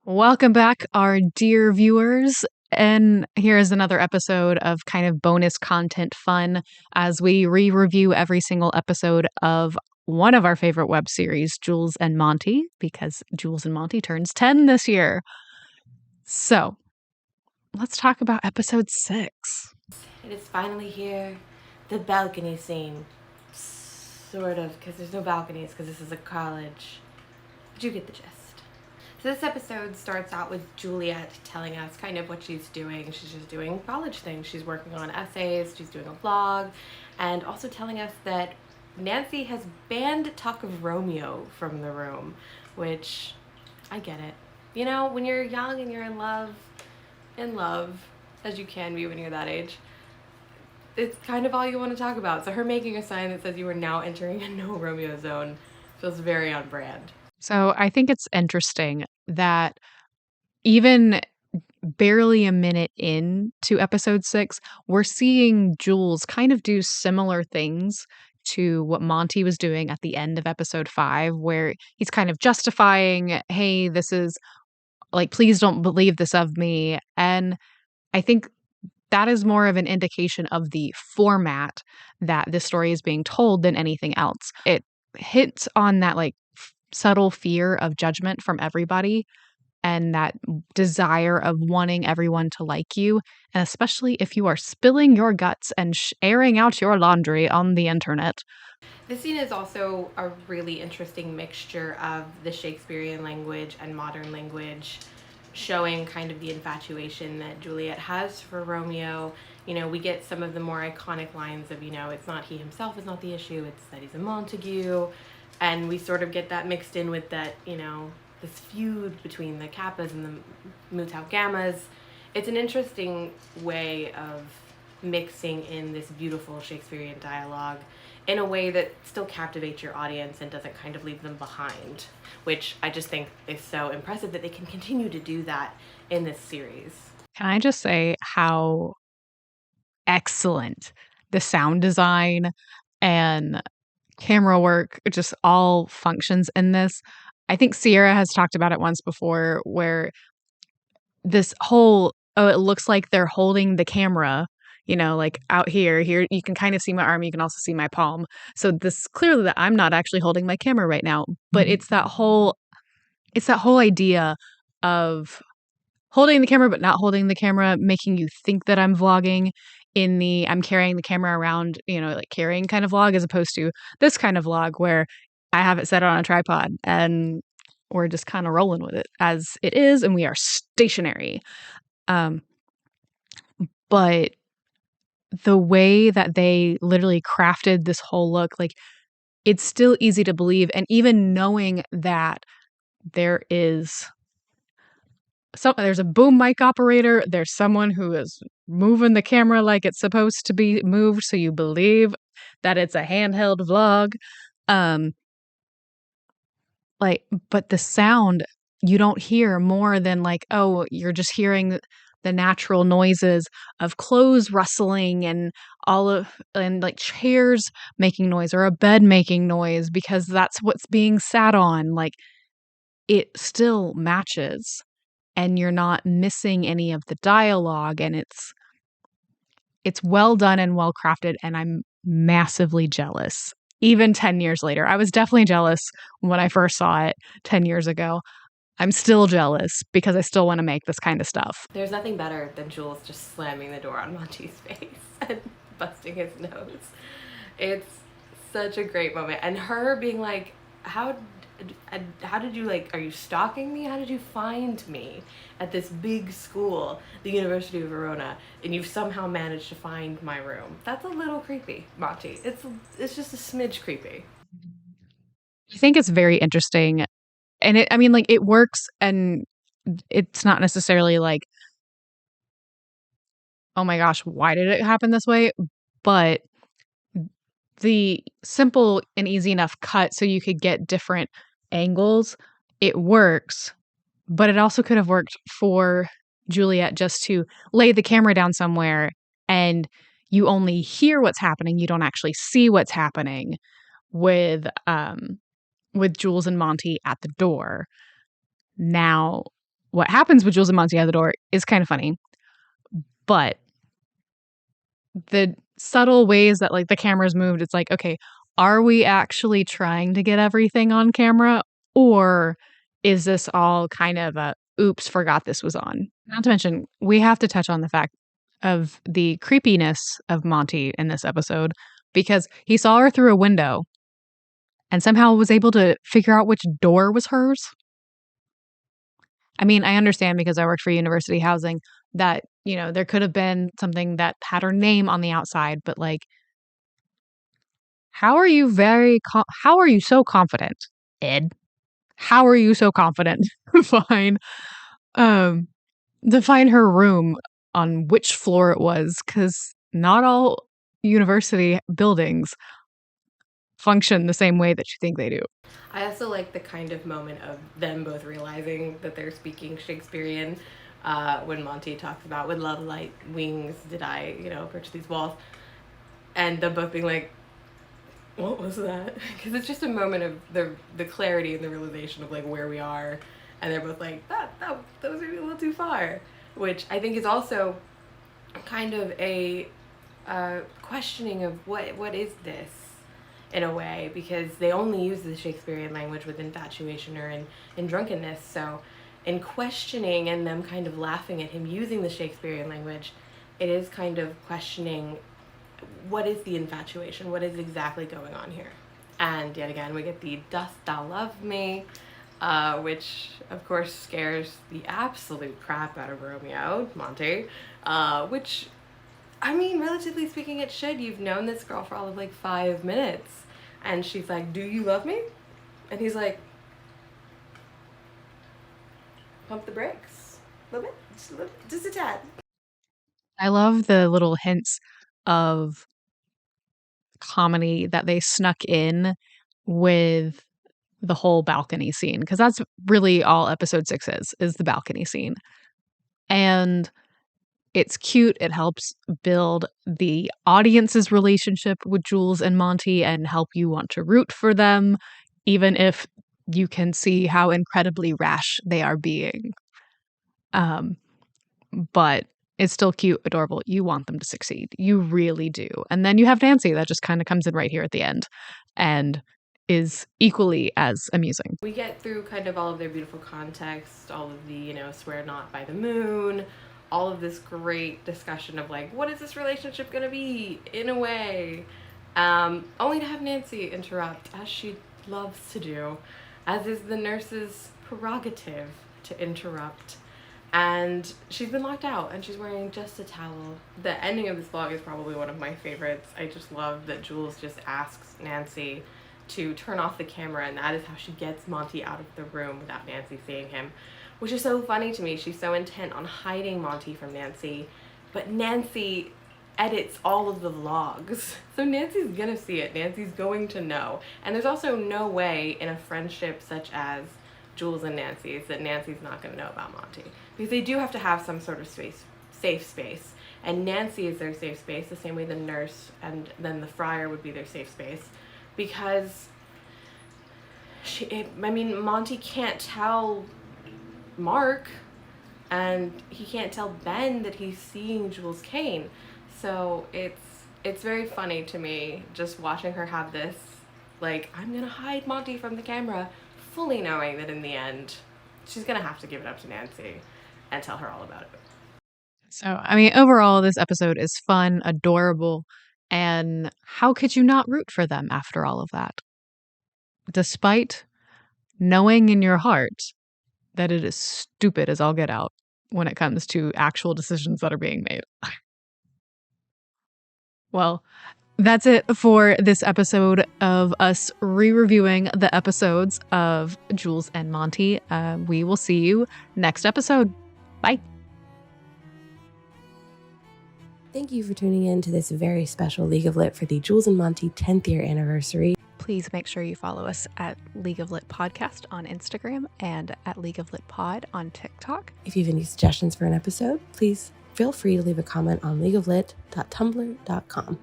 Welcome back, our dear viewers. And here's another episode of kind of bonus content fun as we re-review every single episode of one of our favorite web series, Jules and Monty, because Jules and Monty turns 10 this year. So let's talk about episode 6. It is finally here. The balcony scene. Sort of, because there's no balconies, because this is a college. But you get the gist. So this episode starts out with Juliet telling us kind of what she's doing. She's just doing college things. She's working on essays, she's doing a blog, and also telling us that Nancy has banned talk of Romeo from the room, which I get it. You know, when you're young and you're in love, as you can be when you're that age, it's kind of all you want to talk about. So her making a sign that says you are now entering a no Romeo zone feels very on brand. So I think it's interesting that even barely a minute into episode 6, we're seeing Jules kind of do similar things to what Monty was doing at the end of episode 5, where he's kind of justifying, hey, this is like, please don't believe this of me. And I think that is more of an indication of the format that this story is being told than anything else. It hits on that like subtle fear of judgment from everybody and that desire of wanting everyone to like you, and especially if you are spilling your guts and airing out your laundry on the internet. This scene is also a really interesting mixture of the Shakespearean language and modern language, showing kind of the infatuation that Juliet has for Romeo. You know, we get some of the more iconic lines of, you know, it's not he himself is not the issue, it's that he's a Montague. And we sort of get that mixed in with that, you know, this feud between the Kappas and the Mu Tau Gammas. It's an interesting way of mixing in this beautiful Shakespearean dialogue in a way that still captivates your audience and doesn't kind of leave them behind, which I just think is so impressive that they can continue to do that in this series. Can I just say how excellent the sound design and camera work just all functions in this? I think Sierra has talked about it once before where this whole, oh, it looks like they're holding the camera, you know, like out here you can kind of see my arm, you can also see my palm. So this clearly that I'm not actually holding my camera right now, but it's that whole idea of holding the camera but not holding the camera, making you think that I'm vlogging in the I'm carrying the camera around, you know, like carrying kind of vlog, as opposed to this kind of vlog where I have it set on a tripod and we're just kind of rolling with it as it is and we are stationary. Um, but the way that they literally crafted this whole look, like, it's still easy to believe, and even knowing that there is there's a boom mic operator, there's someone who is moving the camera like it's supposed to be moved, so you believe that it's a handheld vlog. Um, but the sound, you don't hear more than like, oh, you're just hearing the natural noises of clothes rustling and like chairs making noise or a bed making noise because that's what's being sat on. Like, it still matches and you're not missing any of the dialogue, and it's well done and well crafted, and I'm massively jealous. Even 10 years later, I was definitely jealous when I first saw it 10 years ago. I'm still jealous because I still want to make this kind of stuff. There's nothing better than Jules just slamming the door on Monty's face and busting his nose. It's such a great moment. And her being like, how did you, like, are you stalking me? How did you find me at this big school, the University of Verona, and you've somehow managed to find my room? That's a little creepy, Monty. It's just a smidge creepy. I think it's very interesting. And I mean, like, it works, and it's not necessarily like, oh my gosh, why did it happen this way? But the simple and easy enough cut so you could get different angles, it works. But it also could have worked for Juliet just to lay the camera down somewhere and you only hear what's happening, you don't actually see what's happening with with Jules and Monty at the door. Now, what happens with Jules and Monty out the door is kind of funny. But the subtle ways that like the camera's moved, it's like, okay, are we actually trying to get everything on camera, or is this all kind of a oops, forgot this was on? Not to mention, we have to touch on the fact of the creepiness of Monty in this episode, because he saw her through a window and somehow was able to figure out which door was hers. I mean, I understand because I worked for university housing that, you know, there could have been something that had her name on the outside, but like, how are you how are you so confident, Ed? How are you so confident to find um to find her room on which floor it was? Because not all university buildings function the same way that you think they do. I also like the kind of moment of them both realizing that they're speaking Shakespearean. When Monty talks about, with love light wings did I, approach these walls, and them both being like, what was that? Because it's just a moment of the clarity and the realization of like where we are, and they're both like, that was maybe a little too far, which I think is also kind of a questioning of what is this, in a way, because they only use the Shakespearean language with infatuation or in drunkenness. So in questioning and them kind of laughing at him using the Shakespearean language, it is kind of questioning what is the infatuation, what is exactly going on here. And yet again, we get the dost thou love me, which of course scares the absolute crap out of Romeo, Monty, which, I mean, relatively speaking, it should. You've known this girl for all of like 5 minutes, and she's like, do you love me? And he's like, pump the brakes a little bit, just a tad. I love the little hints of comedy that they snuck in with the whole balcony scene, because that's really all episode 6 is the balcony scene. And it's cute. It helps build the audience's relationship with Jules and Monty and help you want to root for them, even if you can see how incredibly rash they are being. But it's still cute, adorable. You want them to succeed. You really do. And then you have Nancy that just kind of comes in right here at the end and is equally as amusing. We get through kind of all of their beautiful context, all of the, swear not by the moon, all of this great discussion of like, what is this relationship going to be, in a way, only to have Nancy interrupt, as she loves to do, as is the nurse's prerogative to interrupt. And she's been locked out and she's wearing just a towel. The ending of this vlog is probably one of my favorites. I just love that Jules just asks Nancy to turn off the camera, and that is how she gets Monty out of the room without Nancy seeing him, which is so funny to me. She's so intent on hiding Monty from Nancy, but Nancy edits all of the vlogs, so Nancy's gonna see it. Nancy's going to know. And there's also no way in a friendship such as Jules and Nancy's that Nancy's not gonna know about Monty, because they do have to have some sort of safe space, and Nancy is their safe space the same way the nurse and then the friar would be their safe space, because Monty can't tell Mark, and he can't tell Ben that he's seeing Jules Kane. So it's very funny to me just watching her have this, like, I'm gonna hide Monty from the camera, fully knowing that in the end she's gonna have to give it up to Nancy and tell her all about it. So, I mean, overall, this episode is fun, adorable, and how could you not root for them after all of that? Despite knowing in your heart that it is stupid as all get out when it comes to actual decisions that are being made. Well, that's it for this episode of us re-reviewing the episodes of Jules and Monty. We will see you next episode. Bye. Thank you for tuning in to this very special League of Lit for the Jules and Monty 10th year anniversary. Please make sure you follow us at League of Lit Podcast on Instagram and at League of Lit Pod on TikTok. If you have any suggestions for an episode, please feel free to leave a comment on leagueoflit.tumblr.com.